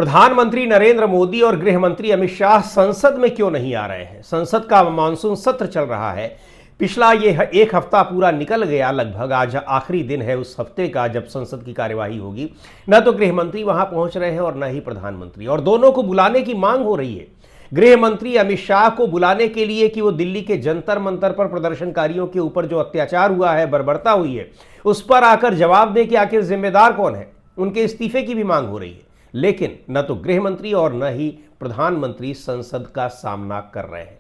प्रधानमंत्री नरेंद्र मोदी और गृह मंत्री अमित शाह संसद में क्यों नहीं आ रहे हैं? संसद का मानसून सत्र चल रहा है। पिछला ये एक हफ्ता पूरा निकल गया लगभग। आज आखिरी दिन है उस हफ्ते का जब संसद की कार्यवाही होगी। न तो गृह मंत्री वहां पहुंच रहे हैं और न ही प्रधानमंत्री, और दोनों को बुलाने की मांग हो रही है। गृह मंत्री अमित शाह को बुलाने के लिए कि वो दिल्ली के जंतर मंतर पर प्रदर्शनकारियों के ऊपर जो अत्याचार हुआ है, बर्बरता हुई है, उस पर आकर जवाब दें कि आखिर जिम्मेदार कौन है। उनके इस्तीफे की भी मांग हो रही है, लेकिन न तो गृह मंत्री और न ही प्रधानमंत्री संसद का सामना कर रहे हैं।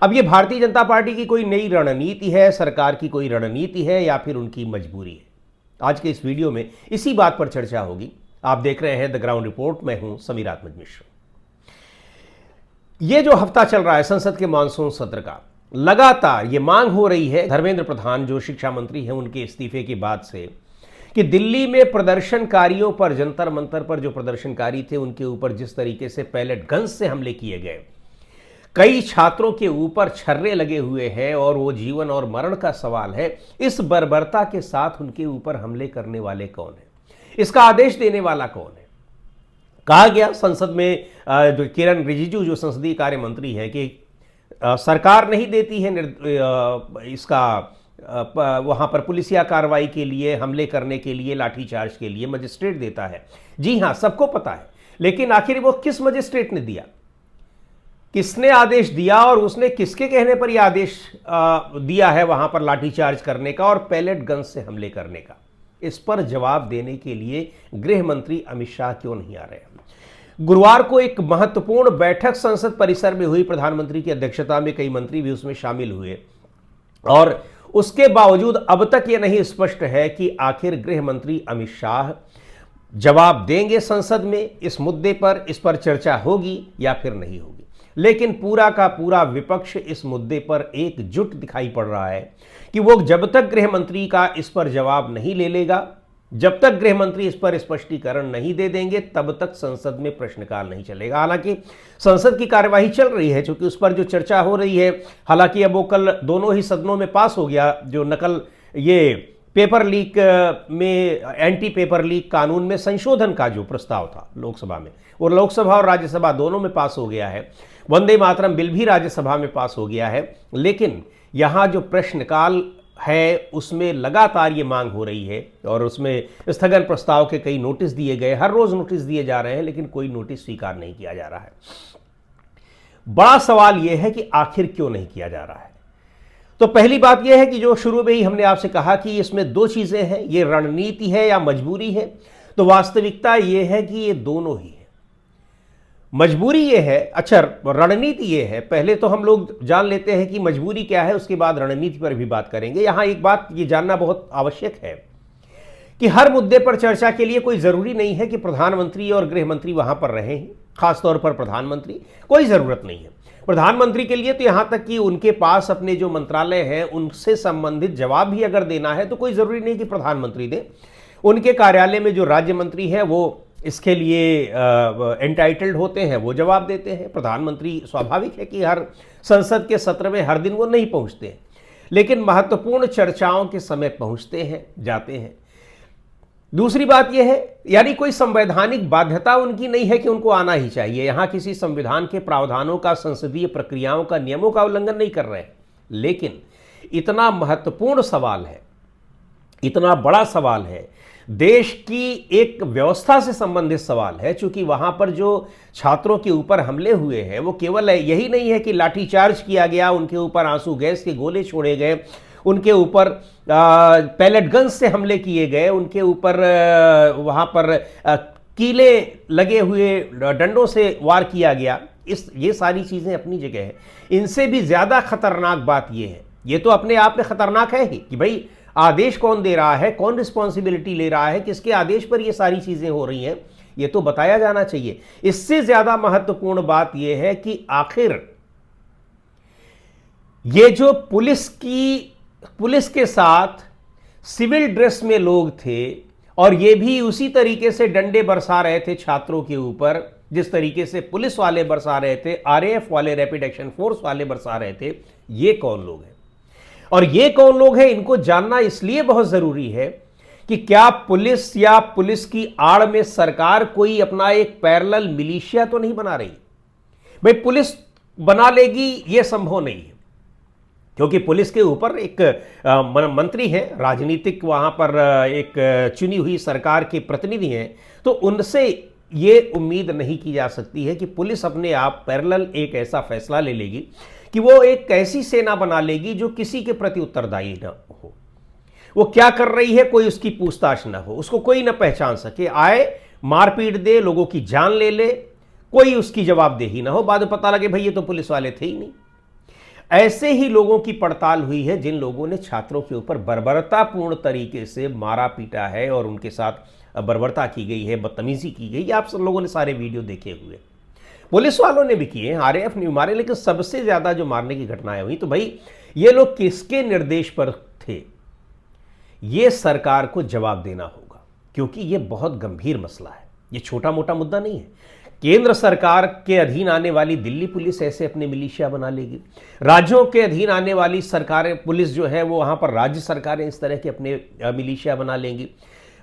अब यह भारतीय जनता पार्टी की कोई नई रणनीति है, सरकार की कोई रणनीति है, या फिर उनकी मजबूरी है? आज के इस वीडियो में इसी बात पर चर्चा होगी। आप देख रहे हैं द ग्राउंड रिपोर्ट। मैं हूं समीर आत्मज मिश्र। यह जो हफ्ता चल रहा है संसद के मानसून सत्र का, लगातार यह मांग हो रही है धर्मेंद्र प्रधान जो शिक्षा मंत्री हैं उनके इस्तीफे के बाद से, कि दिल्ली में प्रदर्शनकारियों पर, जंतर मंतर पर जो प्रदर्शनकारी थे उनके ऊपर जिस तरीके से पैलेट गन्स से हमले किए गए, कई छात्रों के ऊपर छर्रे लगे हुए हैं और वो जीवन और मरण का सवाल है। इस बर्बरता के साथ उनके ऊपर हमले करने वाले कौन है? इसका आदेश देने वाला कौन है? कहा गया संसद में, किरण रिजिजू जो संसदीय कार्य मंत्री है, कि सरकार नहीं देती है इसका वहां पर पुलिसिया कार्रवाई के लिए, हमले करने के लिए, लाठीचार्ज के लिए मजिस्ट्रेट देता है। जी हां, सबको पता है, लेकिन आखिर वो किस मजिस्ट्रेट ने दिया, किसने आदेश दिया और उसने किसके कहने पर यह आदेश दिया है वहां पर लाठीचार्ज करने का और पैलेट गन से हमले करने का? इस पर जवाब देने के लिए गृह मंत्री अमित शाह क्यों नहीं आ रहे हैं? गुरुवार को एक महत्वपूर्ण बैठक संसद परिसर में हुई, प्रधानमंत्री की अध्यक्षता में, कई मंत्री भी उसमें शामिल हुए, और उसके बावजूद अब तक यह नहीं स्पष्ट है कि आखिर गृह मंत्री अमित शाह जवाब देंगे संसद में इस मुद्दे पर, इस पर चर्चा होगी या फिर नहीं होगी। लेकिन पूरा का पूरा विपक्ष इस मुद्दे पर एकजुट दिखाई पड़ रहा है कि वो जब तक गृह मंत्री का इस पर जवाब नहीं ले लेगा, जब तक गृह मंत्री इस पर स्पष्टीकरण नहीं दे देंगे, तब तक संसद में प्रश्नकाल नहीं चलेगा। हालांकि संसद की कार्यवाही चल रही है, चूंकि उस पर जो चर्चा हो रही है, हालांकि अब वो कल दोनों ही सदनों में पास हो गया, जो नकल, ये पेपर लीक में, एंटी पेपर लीक कानून में संशोधन का जो प्रस्ताव था लोकसभा में, वो लोकसभा और राज्यसभा दोनों में पास हो गया है। वंदे मातरम बिल भी राज्यसभा में पास हो गया है, लेकिन यहां जो प्रश्नकाल है उसमें लगातार ये मांग हो रही है और उसमें स्थगन प्रस्ताव के कई नोटिस दिए गए, हर रोज नोटिस दिए जा रहे हैं, लेकिन कोई नोटिस स्वीकार नहीं किया जा रहा है। बड़ा सवाल यह है कि आखिर क्यों नहीं किया जा रहा है? तो पहली बात यह है कि जो शुरू में ही हमने आपसे कहा कि इसमें दो चीजें हैं, ये रणनीति है या मजबूरी है। तो वास्तविकता यह है कि ये दोनों ही है। मजबूरी ये है, अच्छा रणनीति ये है। पहले तो हम लोग जान लेते हैं कि मजबूरी क्या है, उसके बाद रणनीति पर भी बात करेंगे। यहां एक बात ये जानना बहुत आवश्यक है कि हर मुद्दे पर चर्चा के लिए कोई जरूरी नहीं है कि प्रधानमंत्री और गृह मंत्री वहां पर रहे हैं। खासतौर पर प्रधानमंत्री, कोई जरूरत नहीं है प्रधानमंत्री के लिए। तो यहां तक कि उनके पास अपने जो मंत्रालय हैं उनसे संबंधित जवाब भी अगर देना है तो कोई जरूरी नहीं कि प्रधानमंत्री दे। उनके कार्यालय में जो राज्य मंत्री हैं वो इसके लिए एंटाइटल्ड होते हैं, वो जवाब देते हैं। प्रधानमंत्री, स्वाभाविक है कि हर संसद के सत्र में हर दिन वो नहीं पहुंचते हैं, लेकिन महत्वपूर्ण चर्चाओं के समय पहुंचते हैं, जाते हैं। दूसरी बात यह है, यानी कोई संवैधानिक बाध्यता उनकी नहीं है कि उनको आना ही चाहिए। यहां किसी संविधान के प्रावधानों का, संसदीय प्रक्रियाओं का, नियमों का उल्लंघन नहीं कर रहे हैं। लेकिन इतना महत्वपूर्ण सवाल है, इतना बड़ा सवाल है, देश की एक व्यवस्था से संबंधित सवाल है। चूंकि वहां पर जो छात्रों के ऊपर हमले हुए हैं वो केवल यही नहीं है कि लाठीचार्ज किया गया, उनके ऊपर आंसू गैस के गोले छोड़े गए, उनके ऊपर पैलेट गन से हमले किए गए, उनके ऊपर वहां पर कीले लगे हुए डंडों से वार किया गया। ये सारी चीजें अपनी जगह है। इनसे भी ज्यादा खतरनाक बात यह है, ये तो अपने आप में खतरनाक है ही, कि भाई आदेश कौन दे रहा है, कौन रिस्पॉन्सिबिलिटी ले रहा है, किसके आदेश पर ये सारी चीजें हो रही हैं, ये तो बताया जाना चाहिए। इससे ज्यादा महत्वपूर्ण बात यह है कि आखिर ये जो पुलिस के साथ सिविल ड्रेस में लोग थे और ये भी उसी तरीके से डंडे बरसा रहे थे छात्रों के ऊपर जिस तरीके से पुलिस वाले बरसा रहे थे, आरएएफ वाले, रैपिड एक्शन फोर्स वाले बरसा रहे थे, ये कौन लोग हैं? और ये कौन लोग हैं, इनको जानना इसलिए बहुत जरूरी है कि क्या पुलिस या पुलिस की आड़ में सरकार कोई अपना एक पैरेलल मिलिशिया तो नहीं बना रही? भाई पुलिस बना लेगी यह संभव नहीं है, क्योंकि पुलिस के ऊपर एक मंत्री हैं, राजनीतिक वहां पर एक चुनी हुई सरकार के प्रतिनिधि हैं, तो उनसे ये उम्मीद नहीं की जा सकती है कि पुलिस अपने आप पैरेलल एक ऐसा फैसला ले लेगी कि वो एक ऐसी सेना बना लेगी जो किसी के प्रति उत्तरदायी ना हो। वो क्या कर रही है कोई उसकी पूछताछ ना हो, उसको कोई ना पहचान सके, आए मारपीट दे, लोगों की जान ले ले, कोई उसकी जवाबदेही ना हो, बाद में पता लगे भाई ये तो पुलिस वाले थे ही नहीं। ऐसे ही लोगों की पड़ताल हुई है जिन लोगों ने छात्रों के ऊपर बर्बरतापूर्ण तरीके से मारा पीटा है और उनके साथ बर्बरता की गई है, बदतमीजी की गई। आप सब लोगों ने सारे वीडियो देखे हुए, पुलिस वालों ने भी किए, आरएएफ नहीं मारे, लेकिन सबसे ज्यादा जो मारने की घटनाएं हुई, तो भाई ये लोग किसके निर्देश पर थे? ये सरकार को जवाब देना होगा, क्योंकि ये बहुत गंभीर मसला है, ये छोटा मोटा मुद्दा नहीं है। केंद्र सरकार के अधीन आने वाली दिल्ली पुलिस ऐसे अपने मिलिशिया बना लेगी, राज्यों के अधीन आने वाली सरकारें पुलिस जो है वो वहां पर राज्य सरकारें इस तरह के अपने मिलिशिया बना लेंगी।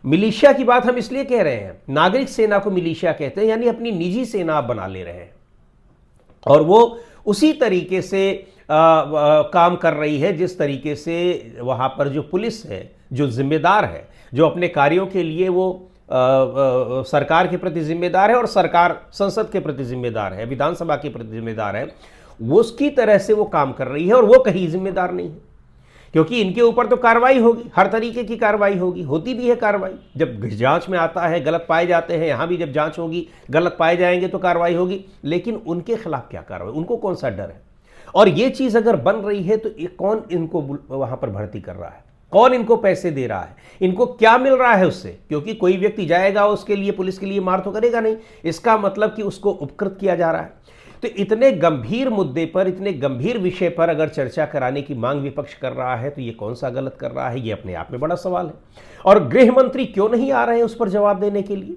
मिलिशिया की बात हम इसलिए कह रहे हैं, नागरिक सेना को मिलिशिया कहते हैं, यानी अपनी निजी सेना आप बना ले रहे हैं, और वो उसी तरीके से काम कर रही है जिस तरीके से वहां पर जो पुलिस है, जो जिम्मेदार है, जो अपने कार्यों के लिए वो सरकार के प्रति जिम्मेदार है और सरकार संसद के प्रति जिम्मेदार है, विधानसभा के प्रति जिम्मेदार है, वो उसकी तरह से वो काम कर रही है। और वो कहीं जिम्मेदार नहीं है, क्योंकि इनके ऊपर तो कार्रवाई होगी, हर तरीके की कार्रवाई होगी, होती भी है कार्रवाई। जब जांच में आता है, गलत पाए जाते हैं, यहां भी जब जांच होगी, गलत पाए जाएंगे तो कार्रवाई होगी, लेकिन उनके खिलाफ क्या कार्रवाई? उनको कौन सा डर है? और ये चीज अगर बन रही है तो कौन इनको वहां पर भर्ती कर रहा है, कौन इनको पैसे दे रहा है, इनको क्या मिल रहा है उससे? क्योंकि कोई व्यक्ति जाएगा उसके लिए, पुलिस के लिए मार तो करेगा नहीं, इसका मतलब कि उसको उपकृत किया जा रहा है। तो इतने गंभीर मुद्दे पर, इतने गंभीर विषय पर अगर चर्चा कराने की मांग विपक्ष कर रहा है तो ये कौन सा गलत कर रहा है? ये अपने आप में बड़ा सवाल है। और गृह मंत्री क्यों नहीं आ रहे हैं उस पर जवाब देने के लिए?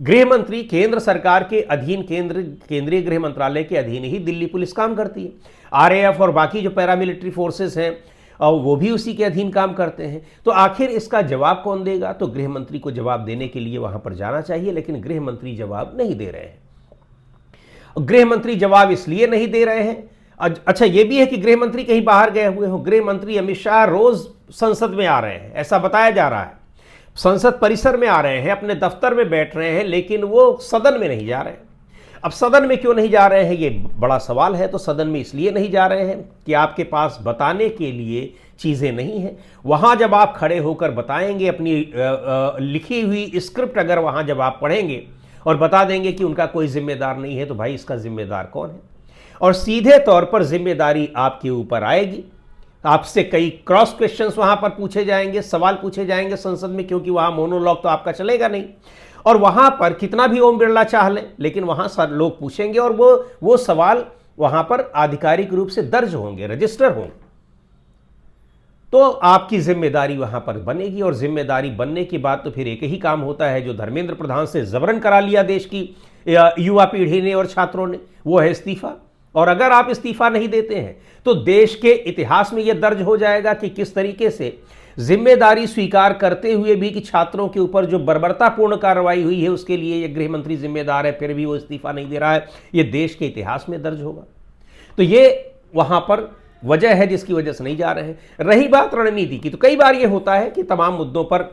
गृह मंत्री केंद्र सरकार के अधीन, केंद्रीय गृह मंत्रालय के अधीन ही दिल्ली पुलिस काम करती है। आरएएफ और बाकी जो पैरामिलिट्री फोर्सेस हैं और वो भी उसी के अधीन काम करते हैं। तो आखिर इसका जवाब कौन देगा? तो गृह मंत्री को जवाब देने के लिए वहां पर जाना चाहिए, लेकिन गृह मंत्री जवाब नहीं दे रहे हैं। गृह मंत्री जवाब इसलिए नहीं दे रहे हैं, अच्छा ये भी है कि गृह मंत्री कहीं बाहर गए हुए हो। गृह मंत्री अमित शाह रोज संसद में आ रहे हैं, ऐसा बताया जा रहा है, संसद परिसर में आ रहे हैं, अपने दफ्तर में बैठ रहे हैं, लेकिन वो सदन में नहीं जा रहे हैं। अब सदन में क्यों नहीं जा रहे हैं, ये बड़ा सवाल है। तो सदन में इसलिए नहीं जा रहे हैं कि आपके पास बताने के लिए चीजें नहीं है। वहां जब आप खड़े होकर बताएंगे अपनी लिखी हुई स्क्रिप्ट, अगर वहां जब आप पढ़ेंगे और बता देंगे कि उनका कोई जिम्मेदार नहीं है, तो भाई इसका जिम्मेदार कौन है? और सीधे तौर पर जिम्मेदारी आपके ऊपर आएगी। आपसे कई क्रॉस क्वेश्चंस वहां पर पूछे जाएंगे, सवाल पूछे जाएंगे संसद में, क्योंकि वहां मोनोलॉग तो आपका चलेगा नहीं। और वहां पर कितना भी ओम बिरला चाह लें, लेकिन वहां सब लोग पूछेंगे और वो सवाल वहां पर आधिकारिक रूप से दर्ज होंगे, रजिस्टर होंगे। तो आपकी जिम्मेदारी वहां पर बनेगी, और जिम्मेदारी बनने के बाद तो फिर एक ही काम होता है जो धर्मेंद्र प्रधान से जबरन करा लिया देश की युवा पीढ़ी ने और छात्रों ने, वो है इस्तीफा। और अगर आप इस्तीफा नहीं देते हैं तो देश के इतिहास में यह दर्ज हो जाएगा कि किस तरीके से जिम्मेदारी स्वीकार करते हुए भी कि छात्रों के ऊपर जो बर्बरतापूर्ण कार्रवाई हुई है उसके लिए ये गृह मंत्री जिम्मेदार है, फिर भी वो इस्तीफा नहीं दे रहा है, ये देश के इतिहास में दर्ज होगा। तो ये वहां पर वजह है जिसकी वजह से नहीं जा रहे हैं। रही बात रणनीति की, तो कई बार ये होता है कि तमाम मुद्दों पर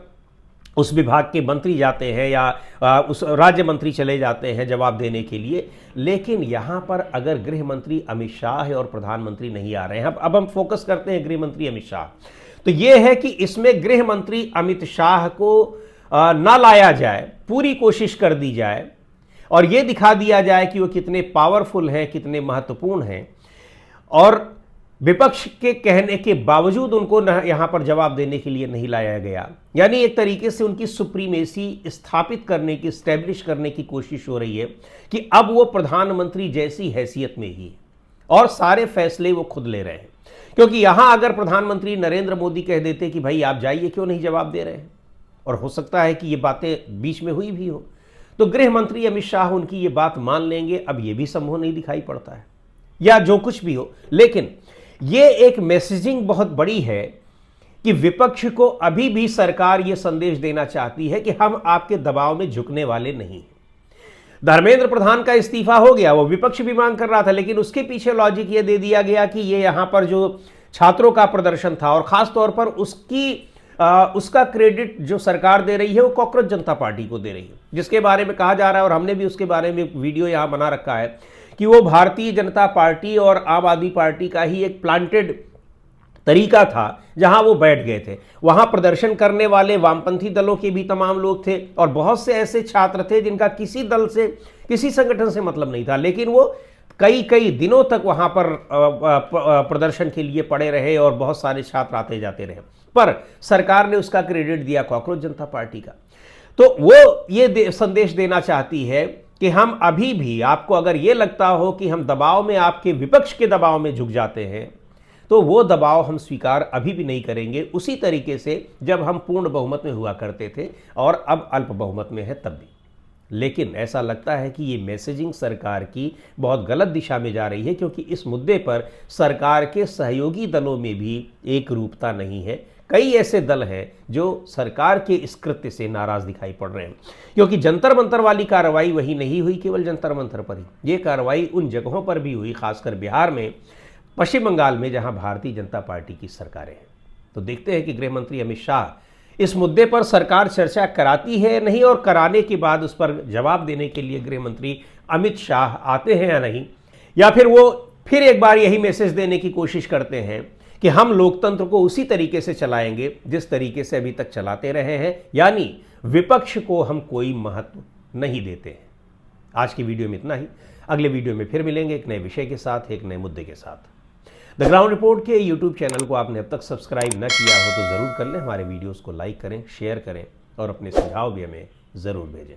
उस विभाग के मंत्री जाते हैं या उस राज्य मंत्री चले जाते हैं जवाब देने के लिए, लेकिन यहां पर अगर गृह मंत्री अमित शाह है और प्रधानमंत्री नहीं आ रहे हैं, अब हम फोकस करते हैं गृह मंत्री अमित शाह, तो यह है कि इसमें गृह मंत्री अमित शाह को ना लाया जाए, पूरी कोशिश कर दी जाए और यह दिखा दिया जाए कि वो कितने पावरफुल हैं, कितने महत्वपूर्ण हैं, और विपक्ष के कहने के बावजूद उनको यहां पर जवाब देने के लिए नहीं लाया गया। यानी एक तरीके से उनकी सुप्रीमेसी स्थापित करने की, स्टैब्लिश करने की कोशिश हो रही है कि अब वो प्रधानमंत्री जैसी हैसियत में ही और सारे फैसले वो खुद ले रहे हैं। क्योंकि यहां अगर प्रधानमंत्री नरेंद्र मोदी कह देते कि भाई आप जाइए, क्यों नहीं जवाब दे रहे हैं, और हो सकता है कि ये बातें बीच में हुई भी हो, तो गृह मंत्री अमित शाह उनकी ये बात मान लेंगे। अब ये भी संभव नहीं दिखाई पड़ता है, या जो कुछ भी हो, लेकिन ये एक मैसेजिंग बहुत बड़ी है कि विपक्ष को अभी भी सरकार यह संदेश देना चाहती है कि हम आपके दबाव में झुकने वाले नहीं हैं। धर्मेंद्र प्रधान का इस्तीफा हो गया, वो विपक्ष भी मांग कर रहा था, लेकिन उसके पीछे लॉजिक ये दे दिया गया कि ये यहां पर जो छात्रों का प्रदर्शन था और खास तौर पर उसका क्रेडिट जो सरकार दे रही है वो कॉकरोच जनता पार्टी को दे रही है, जिसके बारे में कहा जा रहा है और हमने भी उसके बारे में वीडियो यहां बना रखा है कि वो भारतीय जनता पार्टी और आम आदमी पार्टी का ही एक प्लांटेड तरीका था जहां वो बैठ गए थे। वहां प्रदर्शन करने वाले वामपंथी दलों के भी तमाम लोग थे और बहुत से ऐसे छात्र थे जिनका किसी दल से, किसी संगठन से मतलब नहीं था, लेकिन वो कई दिनों तक वहां पर प्रदर्शन के लिए पड़े रहे और बहुत सारे छात्र आते जाते रहे, पर सरकार ने उसका क्रेडिट दिया कॉकरोच जनता पार्टी का। तो वो ये संदेश देना चाहती है कि हम अभी भी, आपको अगर ये लगता हो कि हम दबाव में, आपके विपक्ष के दबाव में झुक जाते हैं, तो वो दबाव हम स्वीकार अभी भी नहीं करेंगे, उसी तरीके से जब हम पूर्ण बहुमत में हुआ करते थे और अब अल्प बहुमत में है तब भी। लेकिन ऐसा लगता है कि ये मैसेजिंग सरकार की बहुत गलत दिशा में जा रही है, क्योंकि इस मुद्दे पर सरकार के सहयोगी दलों में भी एक रूपता नहीं है। कई ऐसे दल हैं जो सरकार के इस कृत्य से नाराज दिखाई पड़ रहे हैं, क्योंकि जंतर मंतर वाली कार्रवाई वही नहीं हुई केवल जंतर मंतर पर ही, ये कार्रवाई उन जगहों पर भी हुई, खासकर बिहार में, पश्चिम बंगाल में, जहां भारतीय जनता पार्टी की सरकारें हैं। तो देखते हैं कि गृह मंत्री अमित शाह इस मुद्दे पर सरकार चर्चा कराती है या नहीं, और कराने के बाद उस पर जवाब देने के लिए गृह मंत्री अमित शाह आते हैं या नहीं, या फिर वो फिर एक बार यही मैसेज देने की कोशिश करते हैं कि हम लोकतंत्र को उसी तरीके से चलाएंगे जिस तरीके से अभी तक चलाते रहे हैं, यानी विपक्ष को हम कोई महत्व नहीं देते हैं। आज की वीडियो में इतना ही। अगले वीडियो में फिर मिलेंगे एक नए विषय के साथ, एक नए मुद्दे के साथ। द ग्राउंड रिपोर्ट के यूट्यूब चैनल को आपने अब तक सब्सक्राइब न किया हो तो ज़रूर कर लें। हमारे वीडियोस को लाइक करें, शेयर करें और अपने सुझाव भी हमें ज़रूर भेजें।